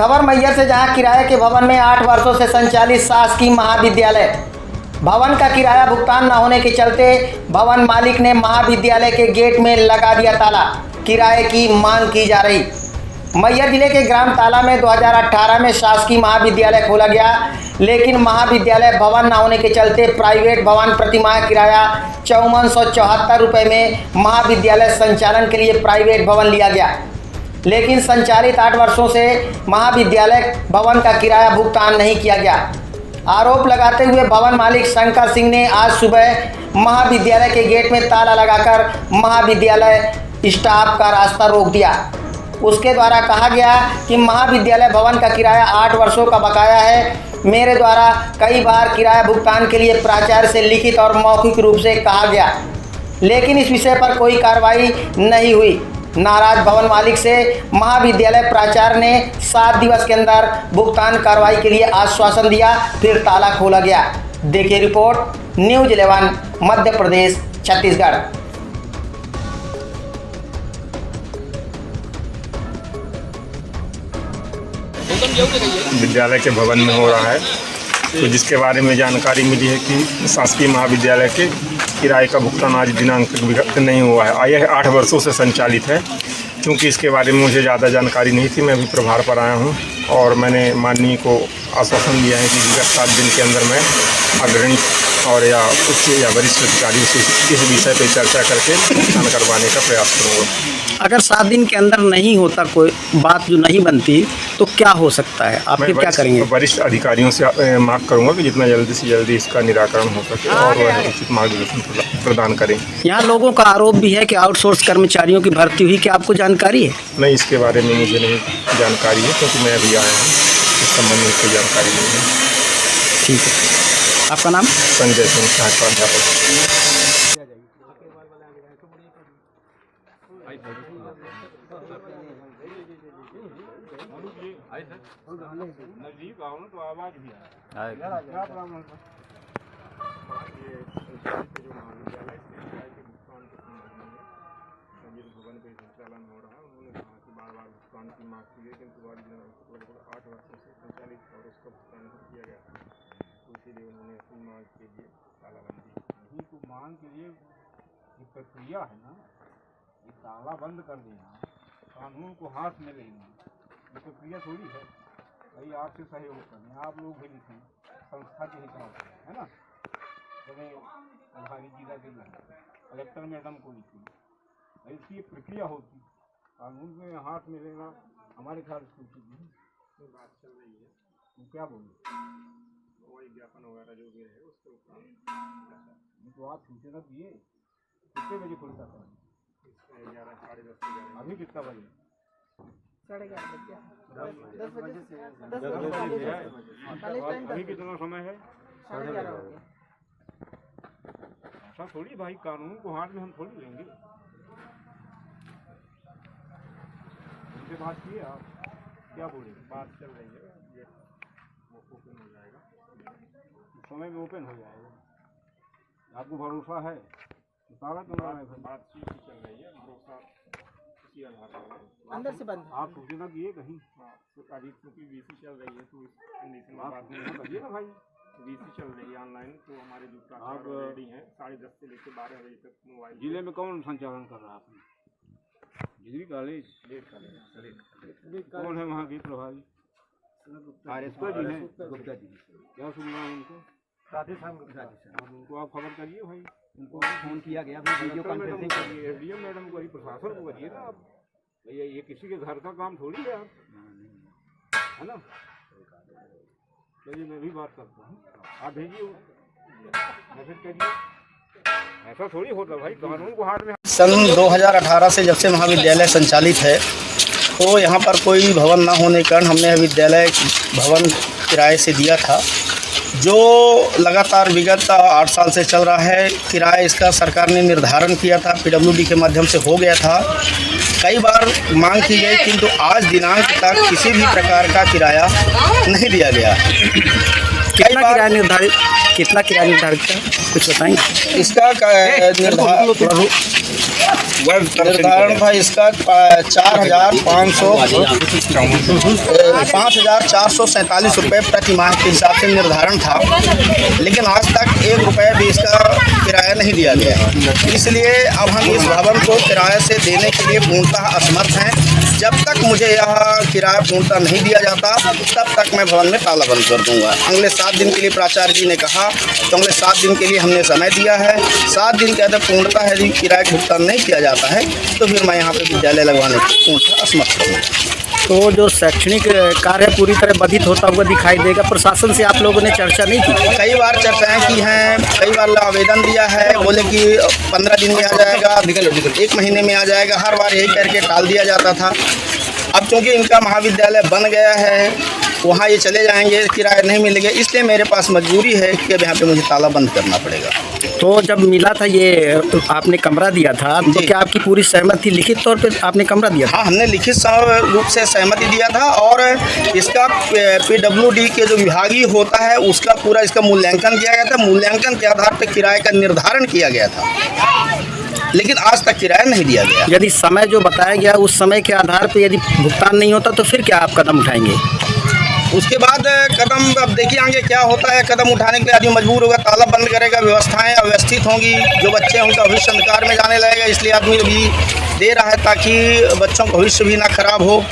खबर मैहर से, जहां किराए के भवन में 8 वर्षों से संचालित शासकीय महाविद्यालय भवन का किराया भुगतान न होने के चलते भवन मालिक ने महाविद्यालय के गेट में लगा दिया ताला। किराए की मांग की जा रही। मैहर जिले के ग्राम ताला में 2018 में शासकीय महाविद्यालय खोला गया, लेकिन महाविद्यालय भवन न होने के चलते प्राइवेट भवन प्रतिमाह किराया 5474 रुपये में महाविद्यालय संचालन के लिए प्राइवेट भवन लिया गया, लेकिन संचालित 8 वर्षों से महाविद्यालय भवन का किराया भुगतान नहीं किया गया। आरोप लगाते हुए भवन मालिक शंकर सिंह ने आज सुबह महाविद्यालय के गेट में ताला लगाकर महाविद्यालय स्टाफ का रास्ता रोक दिया। उसके द्वारा कहा गया कि महाविद्यालय भवन का किराया 8 वर्षों का बकाया है। मेरे द्वारा कई बार किराया भुगतान के लिए प्राचार्य से लिखित और मौखिक रूप से कहा गया, लेकिन इस विषय पर कोई कार्रवाई नहीं हुई। नाराज भवन मालिक से महाविद्यालय प्राचार्य ने 7 दिवस के अंदर भुगतान कार्रवाई के लिए आश्वासन दिया, फिर ताला खोला गया। देखिए रिपोर्ट न्यूज़ 11 मध्य प्रदेश छत्तीसगढ़। विद्यालय के भवन में हो रहा है, तो जिसके बारे में जानकारी मिली है कि शासकीय महाविद्यालय के किराए का भुगतान आज दिनांक तक नहीं हुआ है। यह 8 वर्षों से संचालित है। क्योंकि इसके बारे में मुझे ज़्यादा जानकारी नहीं थी, मैं अभी प्रभार पर आया हूँ और मैंने माननीय को आश्वासन दिया है कि विगत 7 दिन के अंदर मैं अग्रणी और या उच्च या वरिष्ठ अधिकारियों से इस विषय पर चर्चा करके भुगतान करवाने का प्रयास करूँगा। अगर 7 दिन के अंदर नहीं होता, कोई बात जो नहीं बनती, तो क्या हो सकता है? आप फिर क्या करेंगे? वरिष्ठ अधिकारियों से मांग करूंगा कि जितना जल्दी से जल्दी इसका निराकरण हो सके और वह उचित मार्गदर्शन प्रदान करें। यहाँ लोगों का आरोप भी है कि आउटसोर्स कर्मचारियों की भर्ती हुई, क्या आपको जानकारी है? नहीं, इसके बारे में मुझे नहीं जानकारी है, क्योंकि मैं अभी आया हूँ, इस संबंध में कोई जानकारी नहीं है। ठीक है, आपका नाम? संजय सिंह, सहायक प्राध्यापक। नजदीक आओ ना तो आवाज भी भवन पे संचालन हो रहा है। उन्होंने कहा कि बार-बार भुगतान की मांग की है, किंतु लगभग 8 वर्षों से संचालित और उसका भुगतान नहीं किया गया, तो इसीलिए उन्होंने अपनी मांग के लिए तालाबंदी। नहीं तो मांग के लिए ये प्रक्रिया है ना, ये ताला बंद कर देना, कानून को हाथ में लेना, ये प्रक्रिया थोड़ी है भाई। आपसे सहयोग करें, आप लोग भी लिखें संस्था के हिसाब से, है ना। जैसे प्रभारी जिला के कलेक्टर मैडम को लिखी, ऐसी ये प्रक्रिया होती। कानून में हाथ में लेना हमारे ख्याल से कोई बात चल रही है, तो क्या बोले, वही ज्ञापन वगैरह जो भी है उसके ऊपर। तो आप सूचना दिए कितने बजे खुलता था? 11 साढ़े 10 बजे। अभी कितना बजे? 11:30 बजे से 10 बजे। अभी कितना समय है? 11:30 हो गया। ऐसा थोड़ी भाई, कानून को हाथ में हम थोड़ी लेंगे। उनसे बात किए आप, क्या बोले? बात चल रही है, ये ओपन हो जाएगा, समय में ओपन हो जाएगा। आपको भरोसा है? ताला क्यों लगा है? बातचीत चल रही है, भरोसा इसी आधार पर अंदर से बंद। आप सूचना दिए कहीं? हाँ, तो अभी क्योंकि वीसी चल रही है, तो इस कंडीशन में आप बात नहीं सूचना करिए ना भाई। वीसी चल रही है ऑनलाइन, तो हमारे जो आप रेडी हैं 10:30 से लेकर 12 बजे तक मोबाइल। जिले में कौन संचालन कर रहा है? डिग्री कॉलेज कौन है वहाँ के प्रभारी? गुप्ता जी हैं। गुप्ता जी, क्या सुनना है उनको? राधेश्याम उनको आप खबर करिए भाई। उनको फोन किया गया, वीडियो कॉन्फ्रेंसिंग करिए, एसडीएम मैडम को करिए, प्रशासन को करिए ना आप। भैया ये किसी के घर का काम थोड़ी है आप, है ना। चलिए मैं भी बात करता हूँ, आप भेजिए मैसेज करिए। ऐसा थोड़ी होता भाई, कानून को हाथ में। सन 2018 से जब से महाविद्यालय संचालित है, तो यहाँ पर कोई भवन ना होने के कारण हमने विद्यालय भवन किराए से दिया था, जो लगातार विगत 8 साल से चल रहा है। किराया इसका सरकार ने निर्धारण किया था, पीडब्ल्यूडी के माध्यम से हो गया था। कई बार मांग की गई, किंतु आज दिनांक तक किसी भी प्रकार का किराया नहीं दिया गया। कितना किराया निर्धारित था, कुछ बताएंगे? इसका निर्धारण था इसका 5,447 रुपये प्रति माह के हिसाब से निर्धारण था, लेकिन आज तक 1 रुपये भी इसका किराया नहीं दिया गया है। इसलिए अब हम इस भवन को किराए से देने के लिए पूर्णतः असमर्थ हैं। जब तक मुझे यह किराया पूर्णतः नहीं दिया जाता तब तक मैं भवन में ताला बंद कर दूंगा। अगले 7 दिन के लिए प्राचार्य जी ने कहा, तो अगले 7 दिन के लिए हमने समय दिया है। 7 दिन के अंदर पूर्णतः यदि किराया का भुगतान नहीं किया जाता है तो फिर मैं यहाँ पे विद्यालय लगवाने की पूर्णतः असमर्थ करूँगा। तो जो शैक्षणिक कार्य पूरी तरह बाधित होता हुआ दिखाई देगा। प्रशासन से आप लोगों ने चर्चा नहीं की? कई बार चर्चाएं की हैं, कई बार आवेदन दिया है, बोले कि 15 दिन में आ जाएगा, 1 महीने में आ जाएगा, हर बार यही करके टाल दिया जाता था। अब चूँकि इनका महाविद्यालय बन गया है, वहाँ ये चले जाएंगे, किराया नहीं मिलेगा, इसलिए मेरे पास मजबूरी है कि अब यहाँ पे मुझे ताला बंद करना पड़ेगा। तो जब मिला था ये आपने कमरा दिया था, तो क्या आपकी पूरी सहमति लिखित तौर पे आपने कमरा दिया था? हाँ, हमने लिखित रूप से सहमति दिया था और इसका PWD के जो विभागीय होता है उसका पूरा इसका मूल्यांकन किया गया था। मूल्यांकन के आधार पर किराए का निर्धारण किया गया था, लेकिन आज तक किराया नहीं दिया गया। यदि समय जो बताया गया उस समय के आधार पर यदि भुगतान नहीं होता तो फिर क्या आप कदम उठाएंगे? उसके बाद कदम अब देखिए आगे क्या होता है। कदम उठाने के लिए आदमी मजबूर होगा, ताला बंद करेगा, व्यवस्थाएं अव्यवस्थित होंगी, जो बच्चे हैं उनका भविष्य अंधकार में जाने लगेगा। इसलिए आदमी अभी दे रहा है ताकि बच्चों का भविष्य भी ना खराब हो।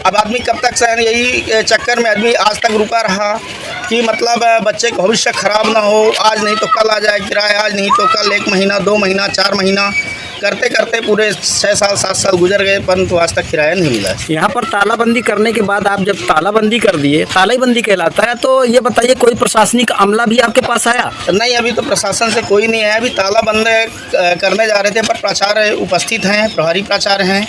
अब आदमी कब तक सहन, यही चक्कर में आदमी आज तक रुका रहा कि मतलब बच्चे का भविष्य खराब ना हो, आज नहीं तो कल आ जाए किराया, आज नहीं तो कल, 1 महीना 2 महीना 4 महीना करते करते पूरे 6 साल 7 साल गुजर गए, परंतु आज तक किराया नहीं मिला। यहाँ पर तालाबंदी करने के बाद आप जब तालाबंदी कर दिए, तालाबंदी कहलाता है, तो ये बताइए कोई प्रशासनिक अमला भी आपके पास आया? नहीं, अभी तो प्रशासन से कोई नहीं आया। अभी ताला बंद करने जा रहे थे, पर प्राचार्य उपस्थित हैं, प्रभारी प्राचार्य हैं।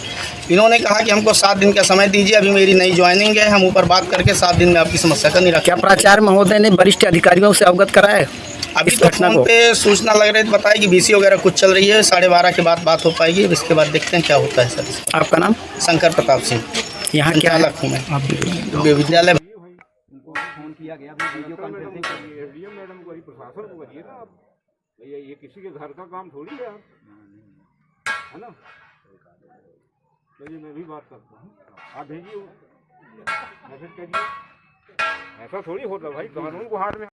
इन्होंने कहा कि हमको 7 दिन का समय दीजिए, अभी मेरी नई ज्वाइनिंग है, हम ऊपर बात करके 7 दिन में आपकी समस्या का निराकरण। क्या प्राचार्य महोदय ने वरिष्ठ अधिकारियों से अवगत कराया? अभी तो फोन पे सूचना लग रही थी, बताया कि BC वगैरह कुछ चल रही है, 12:30 के बाद बात हो पाएगी। अब इसके बाद देखते हैं क्या होता है। सर, आपका नाम? शंकर प्रताप सिंह। यहाँ क्या लखनऊ में विद्यालय। फोन किया गया, वीडियो कॉन्फ्रेंसिंग SDM मैडम को, प्रशासन को करिए ना। ये किसी के घर का काम थोड़ी है, है ना? चलिए मैं भी बात करता हूँ, आप भेजिए मैसेज करिए। ऐसा थोड़ी होता भाई, कानून को हाथ में